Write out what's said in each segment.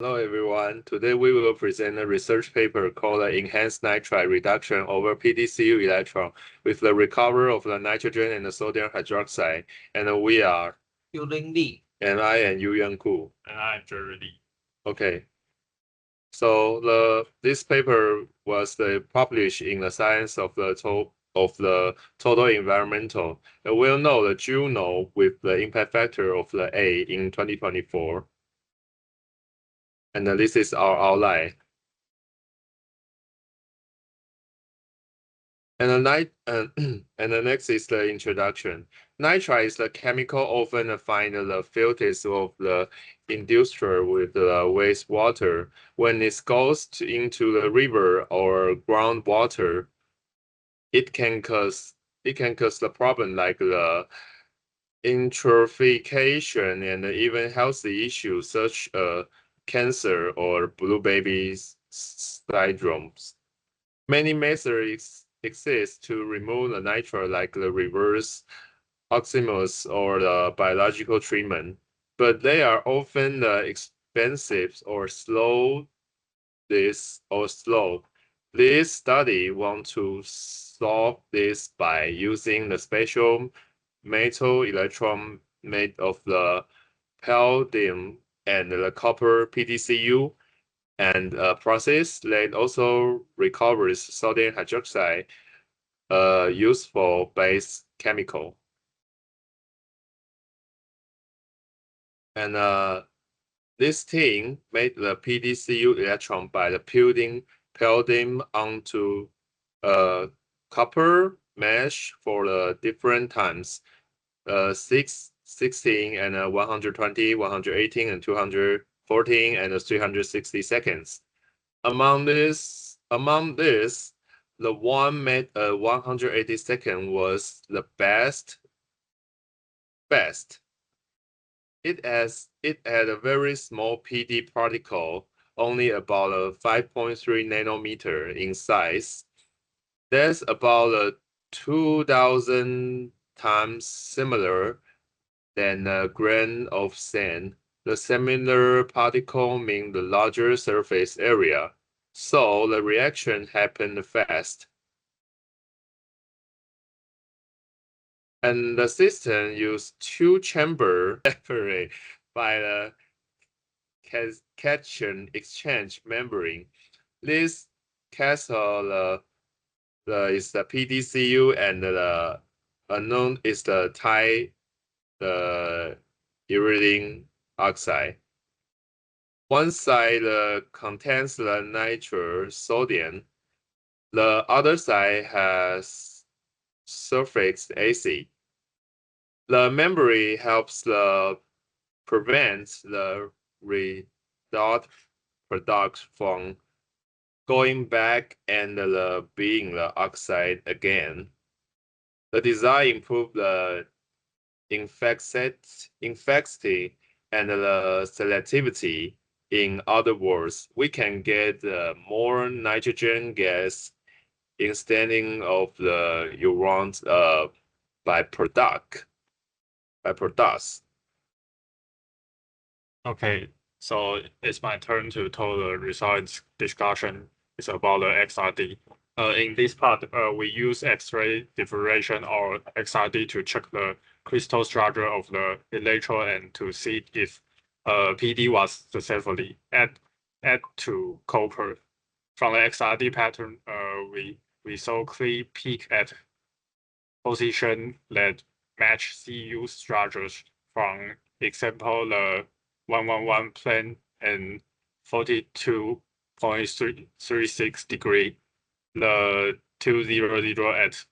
Hello everyone. Today we will present a research paper called Enhanced Nitride Reduction over PDCU Electron with the recovery of the nitrogen and the sodium hydroxide. And we are Yuling Li. And I am Yu Yang Ku. And I'm Jerry Li. Okay. So this paper was published in the Science of the Total Environmental. And we'll know the journal with the impact factor of the A in 2024. And this is our outline. And the next is the introduction. Nitride is the chemical often find in the filters of the industry with the wastewater. When it goes into the river or groundwater, it can cause the problem like the eutrophication and even healthy issues such as cancer or blue baby syndromes. Many methods exist to remove the nitride, like the reverse osmosis or the biological treatment, but they are often expensive or slow. This study want to solve this by using the special metal electron made of the palladium and the copper PDCU, and a process that also recovers sodium hydroxide, a useful base chemical. And this team made the PDCU electron by the palladium onto a copper mesh for the different times, 16 and 120, 118 and 214 and 360 seconds. Among this, the one made 180 second was the best. It had a very small PD particle, only about 5.3 nanometer in size. That's about 2,000 times similar than a grain of sand. The similar particle mean the larger surface area, so the reaction happened fast. And the system used two-chamber separate by the cation exchange membrane. This castle is the PDCU, and the unknown is the iridium oxide. One side contains the nitro sodium. The other side has sulfuric acid. The membrane helps prevent the redox product from going back and being the oxide again. The design improved the infectivity and the selectivity. In other words, we can get more nitrogen gas instead of the urans by product. Okay, so it's my turn to tell the results discussion. It's about the XRD. In this part, we use X-ray diffraction or XRD to check the crystal structure of the electrode and to see if PD was successfully add to copper. From the XRD pattern, we saw clear peak at position that match CU structures. From example, the 111 plane and 42.36 degree, the 200 at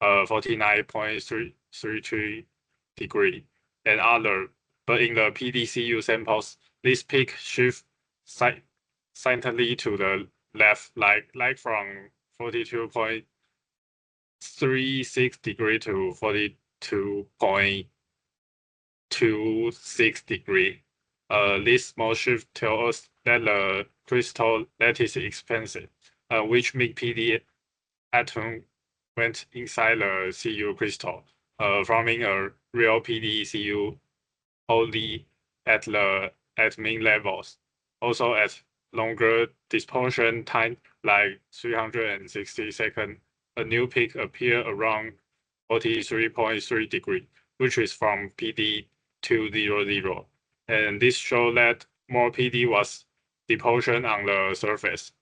49.33 degree, and other. But in the PDCU samples, this peak shift slightly to the left, like from 42.36 degree to 42.26 degree. This small shift tells us that the crystal lattice is expensive, which means PD atom went inside the Cu crystal, forming a real PD Cu only at mean levels. also at longer dispersion time, like 360 seconds, a new peak appear around 43.3 degrees, which is from PD 200. And this shows that more PD was deposition on the surface.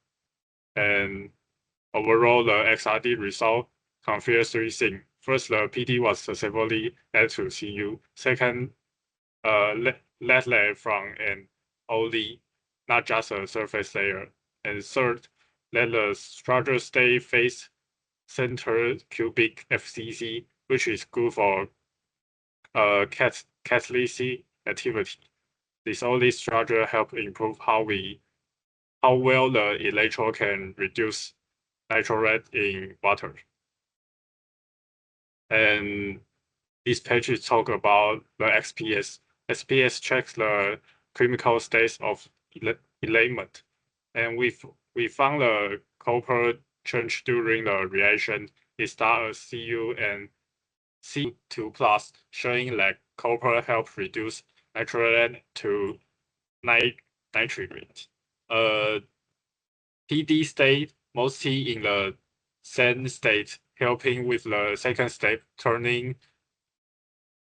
And overall, the XRD result confirms three things. First, the PD was successfully led to CU. Second, led layer from an OLED, not just a surface layer. And third, let the structure stay face center cubic FCC, which is good for catalytic activity. This OLED structure help improve how well the electrode can reduce nitrate in water. And this page is talk about the XPS. XPS checks the chemical states of element. And we found the copper change during the reaction is start as Cu and Cu2+, showing that copper helps reduce nitrogen to nitrate. PD stayed mostly in the same state, helping with the second step, turning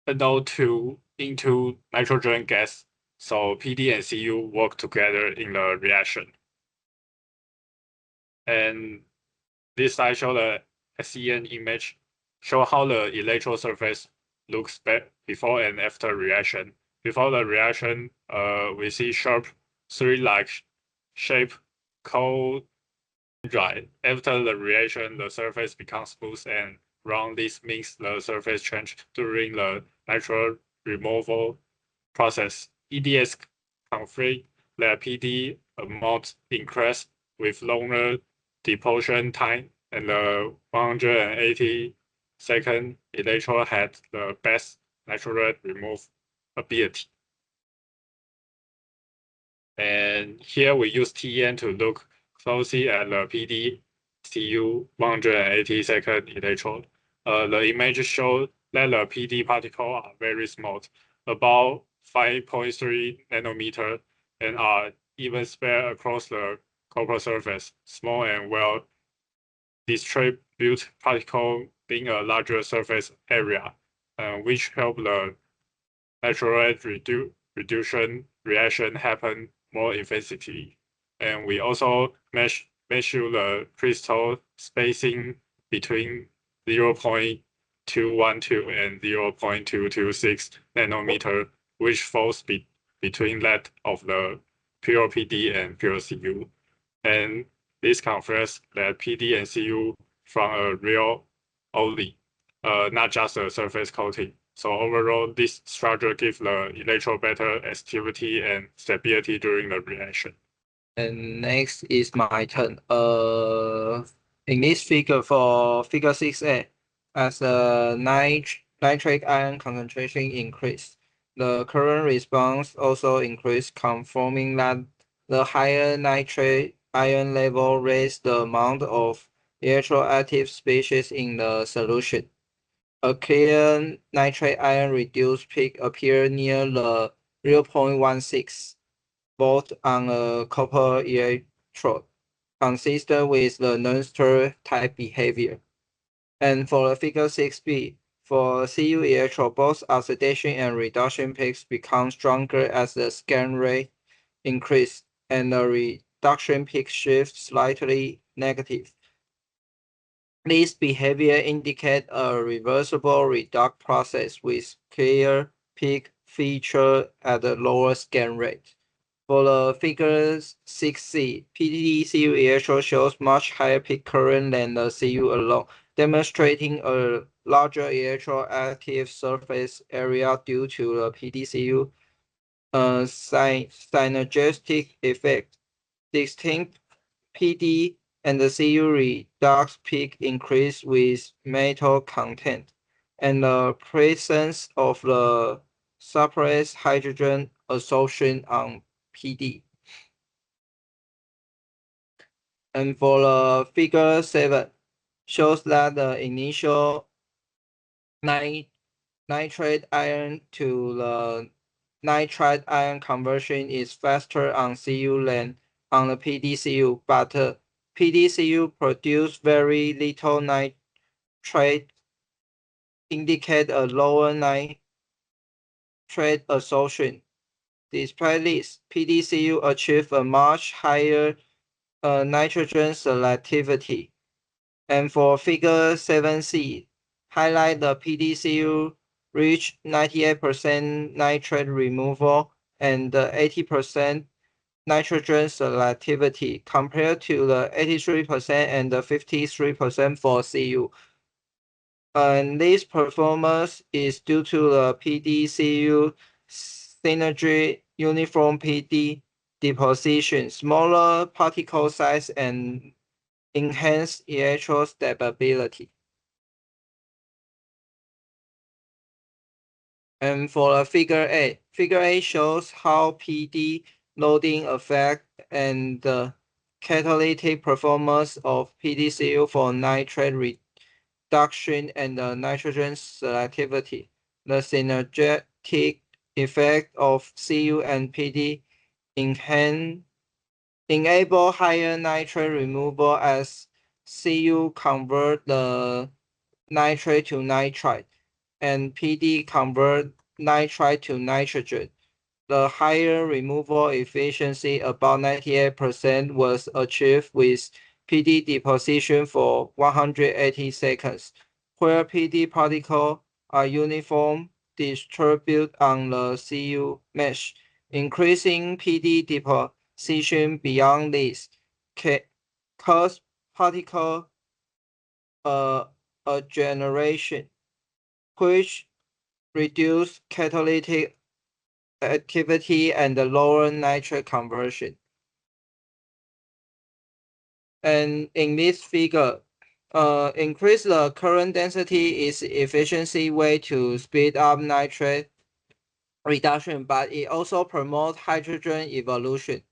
NO2 into nitrogen gas. So PD and Cu work together in the reaction. And this slide shows the SEN image, show how the electrode surface looks before and after reaction. Before the reaction, we see sharp three-like shape called dry. After the reaction, the surface becomes smooth and round. This means the surface change during the natural removal process. EDS confirms that PD amount increase with longer deposition time, and the 180-second electrode had the best nitrate remove ability. And here we use TN to look closely at the PD Cu 180-second electrode. The image shows that the PD particles are very small, about 5.3 nanometer, and are even spread across the copper surface. Small and well distributed particle being a larger surface area, which help the nitrate reduction reaction happen more efficiently. And we also measure the crystal spacing between 0.212 and 0.226 nanometer, which falls between that of the pure PD and pure Cu. And this confirms that PD and Cu from a real OLED, not just a surface coating. So overall, this structure gives the electrode better activity and stability during the reaction. And next is my turn. In this figure for figure 6a, as the nitric ion concentration increased, the current response also increased, confirming that the higher nitrate ion level raised the amount of electroactive species in the solution. A clear nitrate ion reduced peak appeared near the 0.16 volt on a copper electrode, consistent with the non-stir type behavior. And for the figure 6b, for Cu electrode, both oxidation and reduction peaks become stronger as the scan rate increases, and the reduction peak shifts slightly negative. This behavior indicates a reversible reduct process with clear peak feature at a lower scan rate. For the figure 6c, PDCU electrode shows much higher peak current than the Cu alone, demonstrating a larger electroactive surface area due to the PDCU synergistic effect. Distinct PD and the Cu redox peak increase with metal content, and the presence of the suppressed hydrogen absorption on PD. And for the figure 7, shows that the initial nitrate ion to the nitride ion conversion is faster on CU than on the PDCU, but PDCU produce very little nitrate, indicate a lower nitrate absorption. Despite this, PDCU achieve a much higher nitrogen selectivity. And for figure 7C, highlight the PDCU reach 98% nitrate removal and 80% nitrogen selectivity compared to the 83% and the 53% for CU. And this performance is due to the PDCU synergy uniform PD deposition, smaller particle size, and enhanced electrostability. And for figure A shows how PD loading affect and the catalytic performance of PDCU for nitrate reduction and the nitrogen selectivity. The synergetic effect of CU and PD enable higher nitrate removal as CU convert the nitrate to nitrite and PD convert nitrite to nitrogen. The higher removal efficiency, about 98%, was achieved with PD deposition for 180 seconds, where PD particles are uniform distributed on the CU mesh. Increasing PD deposition beyond this cause particle generation, which reduce catalytic activity and lower nitrate conversion. And in this figure, increase the current density is efficiency way to speed up nitrate reduction, but it also promotes hydrogen evolution,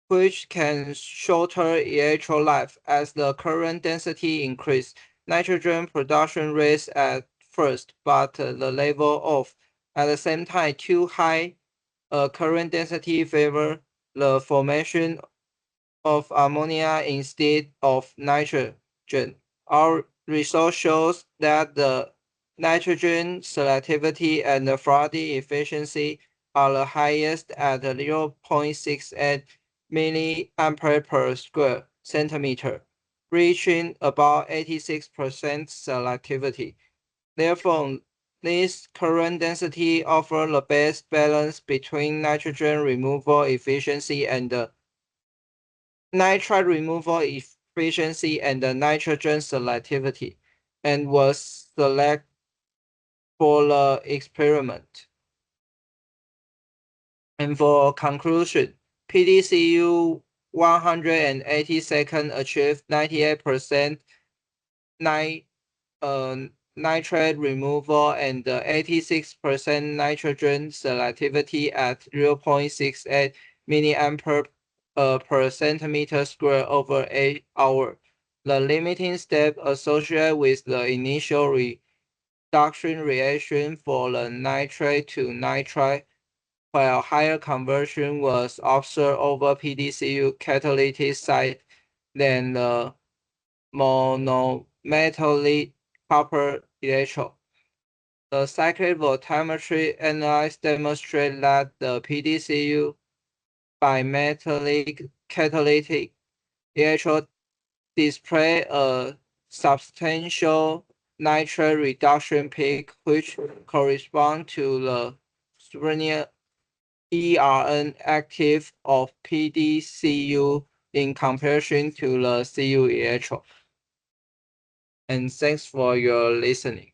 which can shorter electron life as the current density increase. Nitrogen production rates at first, but the level of at the same time too high current density favor the formation of ammonia instead of nitrogen. Our result shows that the nitrogen selectivity and the Faraday efficiency are the highest at 0.68 milliampere per square centimeter, reaching about 86% selectivity. Therefore, this current density offers the best balance between nitrogen removal efficiency and the nitrite removal efficiency and the nitrogen selectivity, and was selected for the experiment. And for conclusion, PDCU 180 seconds achieved 98% nitrate removal and 86% nitrogen selectivity at 0.68 milliampere per centimeter square over 8 hours. The limiting step associated with the initial reduction reaction for the nitrate to nitrite, while higher conversion was observed over PDCU catalytic site than the monometallic copper electrode. The cyclic voltammetry analysis demonstrated that the PDCU bimetallic catalytic electrode display a substantial nitrate reduction peak, which corresponds to the Springer ERN active of PDCU in comparison to the CU electrode. And thanks for your listening.